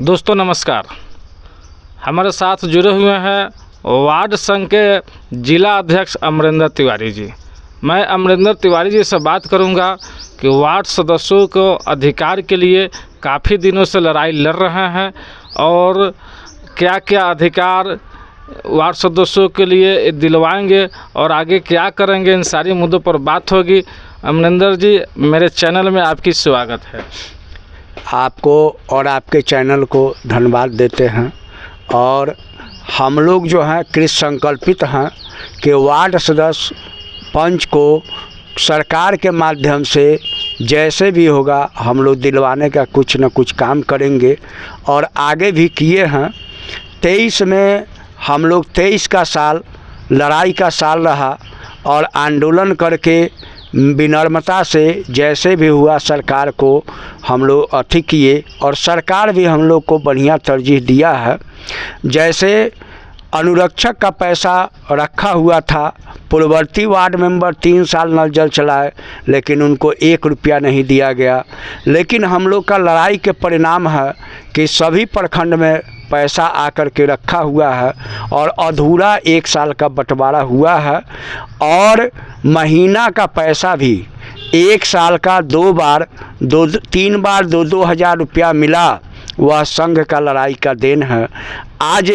दोस्तों नमस्कार। हमारे साथ जुड़े हुए हैं वार्ड संघ के जिला अध्यक्ष अमरिंदर तिवारी जी। मैं अमरिंदर तिवारी जी से बात करूंगा कि वार्ड सदस्यों को अधिकार के लिए काफ़ी दिनों से लड़ाई लड़ रहे हैं और क्या क्या अधिकार वार्ड सदस्यों के लिए दिलवाएंगे और आगे क्या करेंगे, इन सारी मुद्दों पर बात होगी। अमरिंदर जी, मेरे चैनल में आपकी स्वागत है। आपको और आपके चैनल को धन्यवाद देते हैं। और हम लोग जो हैं कृत संकल्पित हैं कि वार्ड सदस्य पंच को सरकार के माध्यम से जैसे भी होगा हम लोग दिलवाने का कुछ न कुछ काम करेंगे और आगे भी किए हैं। 23 में हम लोग 23 का साल लड़ाई का साल रहा और आंदोलन करके विनम्रता से जैसे भी हुआ सरकार को हम लोग अथी किए और सरकार भी हम लोग को बढ़िया तरजीह दिया है। जैसे अनुरक्षक का पैसा रखा हुआ था, पूर्ववर्ती वार्ड मेंबर 3 साल नल जल चलाए लेकिन उनको 1 रुपया नहीं दिया गया। लेकिन हम लोग का लड़ाई के परिणाम है कि सभी प्रखंड में पैसा आकर के रखा हुआ है और अधूरा 1 साल का बंटवारा हुआ है और महीना का पैसा भी 1 साल का 3 बार 2-2 हज़ार रुपया मिला। वह संघ का लड़ाई का देन है। आज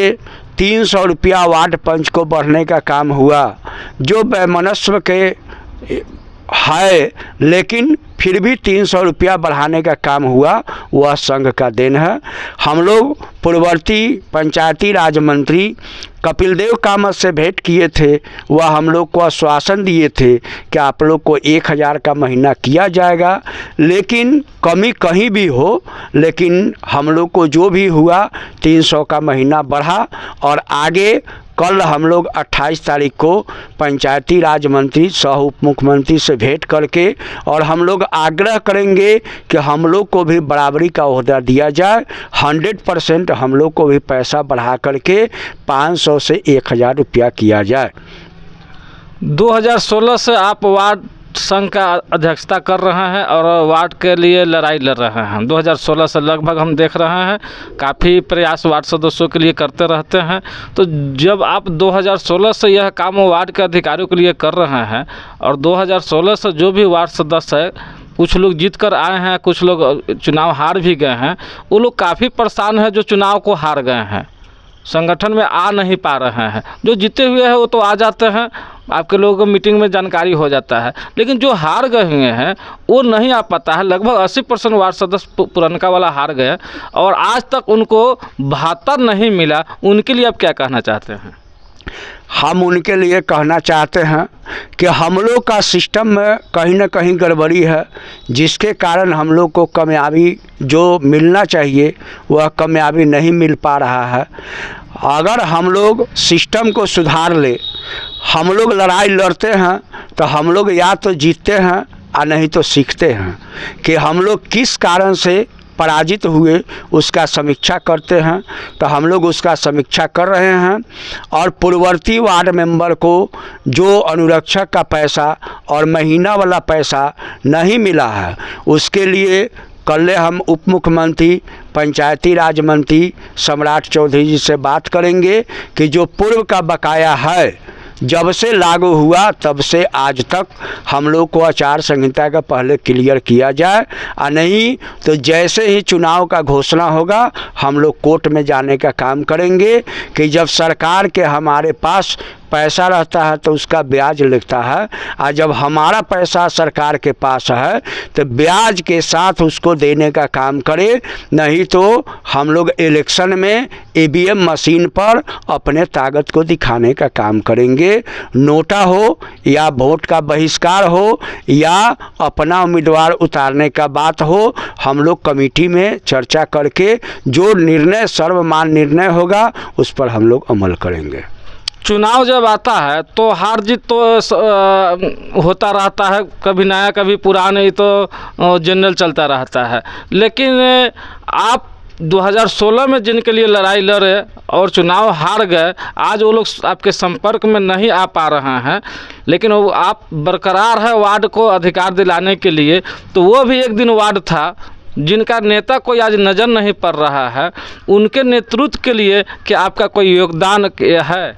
300 रुपया वार्ड पंच को बढ़ने का काम हुआ, जो वैमनस्व के है, लेकिन फिर भी 300 रुपया बढ़ाने का काम हुआ, वह संघ का देन है। हम लोग पूर्ववर्ती पंचायती राज मंत्री कपिल देव कामत से भेंट किए थे। वह हम लोग को आश्वासन दिए थे कि आप लोग को 1000 का महीना किया जाएगा, लेकिन कमी कहीं भी हो, लेकिन हम लोग को जो भी हुआ 300 का महीना बढ़ा। और आगे कल हम लोग 28 तारीख को पंचायती राज मंत्री सह उप मुख्यमंत्री से भेंट करके और हम लोग आग्रह करेंगे कि हम लोग को भी बराबरी का ओहदा दिया जाए। 100% हम लोग को भी पैसा बढ़ा करके 500 से 1000 रुपया किया जाए। 2016 से आप वार्ड संघ का अध्यक्षता कर रहे हैं और वार्ड के लिए लड़ाई लड़ रहे हैं। 2016 से लगभग हम देख रहे हैं काफ़ी प्रयास वार्ड सदस्यों के लिए करते रहते हैं। तो जब आप 2016 से यह काम वार्ड के अधिकारियों के लिए कर रहे हैं और 2016 से जो भी वार्ड सदस्य है, कुछ लोग जीत कर आए हैं, कुछ लोग चुनाव हार भी गए हैं, वो लोग काफ़ी परेशान हैं जो चुनाव को हार गए हैं, संगठन में आ नहीं पा रहे हैं। जो जीते हुए हैं वो तो आ जाते हैं, आपके लोगों को मीटिंग में जानकारी हो जाता है, लेकिन जो हार गए हुए हैं वो नहीं आ पाता है। लगभग 80% वार्ड सदस्य पुरनका वाला हार गए और आज तक उनको 72 नहीं मिला। उनके लिए आप क्या कहना चाहते हैं? हम उनके लिए कहना चाहते हैं कि हम लोग का सिस्टम में कहीं ना कहीं गड़बड़ी है, जिसके कारण हम लोग को कामयाबी जो मिलना चाहिए वह कामयाबी नहीं मिल पा रहा है। अगर हम लोग सिस्टम को सुधार ले, हम लोग लड़ाई लड़ते हैं तो हम लोग या तो जीतते हैं और नहीं तो सीखते हैं कि हम लोग किस कारण से पराजित हुए, उसका समीक्षा करते हैं। तो हम लोग उसका समीक्षा कर रहे हैं और पूर्ववर्ती वार्ड मेंबर को जो अनुरक्षक का पैसा और महीना वाला पैसा नहीं मिला है, उसके लिए कल हम उप मुख्यमंत्री पंचायती राज मंत्री सम्राट चौधरी जी से बात करेंगे कि जो पूर्व का बकाया है, जब से लागू हुआ तब से आज तक हम लोग को आचार संहिता का पहले क्लियर किया जाए, और नहीं तो जैसे ही चुनाव का घोषणा होगा हम लोग कोर्ट में जाने का काम करेंगे कि जब सरकार के हमारे पास पैसा रहता है तो उसका ब्याज लगता है, और जब हमारा पैसा सरकार के पास है तो ब्याज के साथ उसको देने का काम करें। नहीं तो हम लोग इलेक्शन में ईवीएम मशीन पर अपने ताकत को दिखाने का काम करेंगे। नोटा हो या वोट का बहिष्कार हो या अपना उम्मीदवार उतारने का बात हो, हम लोग कमेटी में चर्चा करके जो निर्णय सर्वमान्य निर्णय होगा उस पर हम लोग अमल करेंगे। चुनाव जब आता है तो हार जीत तो होता रहता है, कभी नया कभी पुराना, ही तो जनरल चलता रहता है। लेकिन आप 2016 में जिनके लिए लड़ाई लड़े और चुनाव हार गए, आज वो लोग आपके संपर्क में नहीं आ पा रहे हैं, लेकिन वो आप बरकरार है वार्ड को अधिकार दिलाने के लिए। तो वो भी एक दिन वार्ड था जिनका नेता कोई आज नज़र नहीं पड़ रहा है, उनके नेतृत्व के लिए क्या आपका कोई योगदान है?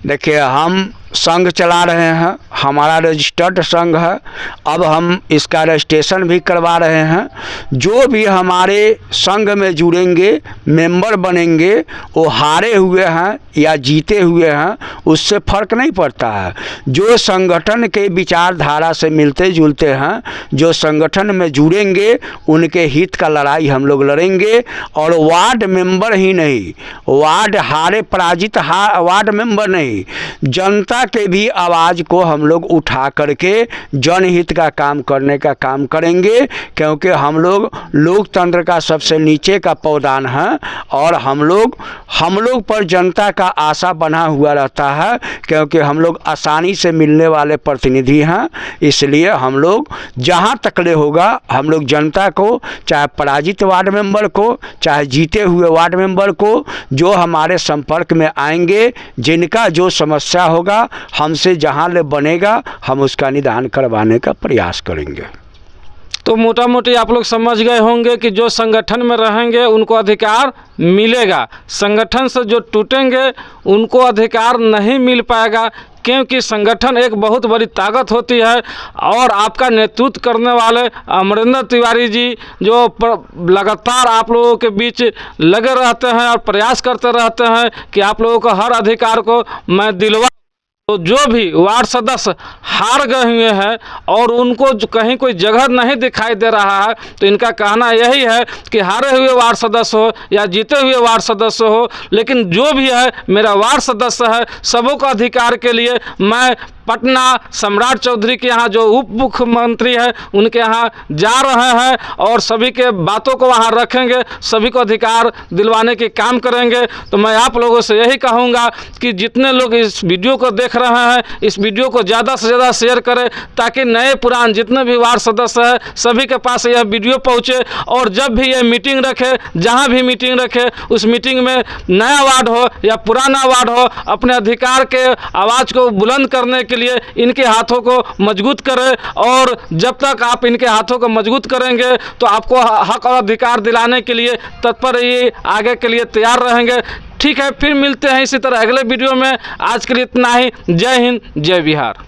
देखिए, हम संघ चला रहे हैं, हमारा रजिस्टर्ड संघ है। अब हम इसका रजिस्ट्रेशन भी करवा रहे हैं। जो भी हमारे संघ में जुड़ेंगे, मेंबर बनेंगे, वो हारे हुए हैं या जीते हुए हैं, उससे फ़र्क नहीं पड़ता है। जो संगठन के विचारधारा से मिलते जुलते हैं, जो संगठन में जुड़ेंगे, उनके हित का लड़ाई हम लोग लड़ेंगे। और वार्ड मेंबर ही नहीं, वार्ड हारे पराजित वार्ड मेंबर नहीं, जनता के भी आवाज़ को हम लोग उठा करके जनहित का काम करने का काम करेंगे। क्योंकि हम लोग लोकतंत्र का सबसे नीचे का पौधान है और हम लोग पर जनता का आशा बना हुआ रहता है। क्योंकि हम लोग आसानी से मिलने वाले प्रतिनिधि हैं, इसलिए हम लोग जहाँ तकले होगा, हम लोग जनता को, चाहे पराजित वार्ड मेंबर को, चाहे जीते हुए वार्ड मेंबर को, जो हमारे संपर्क में आएंगे, जिनका जो समस्या होगा, हमसे जहाँ ले बनेगा, हम उसका निदान करवाने का प्रयास करेंगे। तो मोटा मोटी आप लोग समझ गए होंगे कि जो संगठन में रहेंगे उनको अधिकार मिलेगा, संगठन से जो टूटेंगे उनको अधिकार नहीं मिल पाएगा। क्योंकि संगठन एक बहुत बड़ी ताकत होती है और आपका नेतृत्व करने वाले अमरिंदर तिवारी जी जो लगातार आप लोगों के बीच लगे रहते हैं और प्रयास करते रहते हैं कि आप लोगों को हर अधिकार को मैं दिलवा। तो जो भी वार्ड सदस्य हार गए हुए हैं और उनको जो कहीं कोई जगह नहीं दिखाई दे रहा है, तो इनका कहना यही है कि हारे हुए वार्ड सदस्य हो या जीते हुए वार्ड सदस्य हो, लेकिन जो भी है मेरा वार्ड सदस्य है, सबों का अधिकार के लिए मैं पटना सम्राट चौधरी के यहाँ जो उप मुख्यमंत्री है उनके यहाँ जा रहे हैं और सभी के बातों को वहाँ रखेंगे, सभी को अधिकार दिलवाने के काम करेंगे। तो मैं आप लोगों से यही कहूँगा कि जितने लोग इस वीडियो को देख रहे हैं, इस वीडियो को ज़्यादा से ज़्यादा शेयर करें ताकि नए पुरान जितने भी वार्ड सदस्य हैं सभी के पास यह वीडियो पहुँचे। और जब भी ये मीटिंग रखे, जहाँ भी मीटिंग रखे, उस मीटिंग में नया वार्ड हो या पुराना वार्ड हो, अपने अधिकार के आवाज़ को बुलंद करने के लिए इनके हाथों को मजबूत करें। और जब तक आप इनके हाथों को मजबूत करेंगे तो आपको हक और अधिकार दिलाने के लिए तत्पर ये आगे के लिए तैयार रहेंगे। ठीक है, फिर मिलते हैं इसी तरह अगले वीडियो में। आज के लिए इतना ही। जय हिंद, जय बिहार।